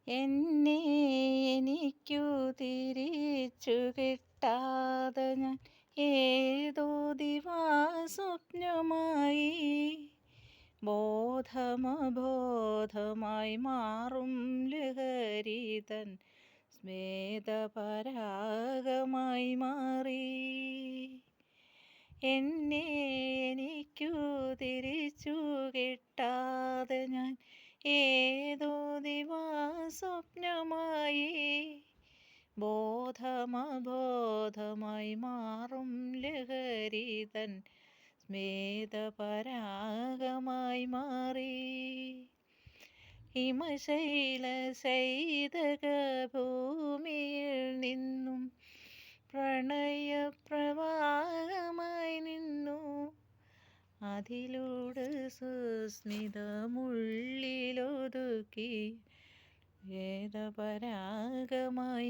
എന്നെ എനിക്കു തിരിച്ചു കിട്ടാതെ ഞാൻ ഏതോ ദിവാസ്വപ്നമായി ബോധമബോധമായി മാറും ലഹരിതൻ സ്മേതപരാഗമായി മാറി. എന്നെ എനിക്കു തിരിച്ചു കിട്ടാതെ ഞാൻ ഏതോ ദിവാസ്വപ്നമായി ബോധമബോധമായി മാറും ലഹരിതൻ സ്മേതപരാഗമായി മാറി. ഹിമശൈല സൈതക ഭൂമിയിൽ നിന്നും പ്രണയപ്രവാഹമായി നിന്നു. അതിലൂടെ സുസ്മിതമുള്ളിലൊതുക്കി വേദപരാഗമായി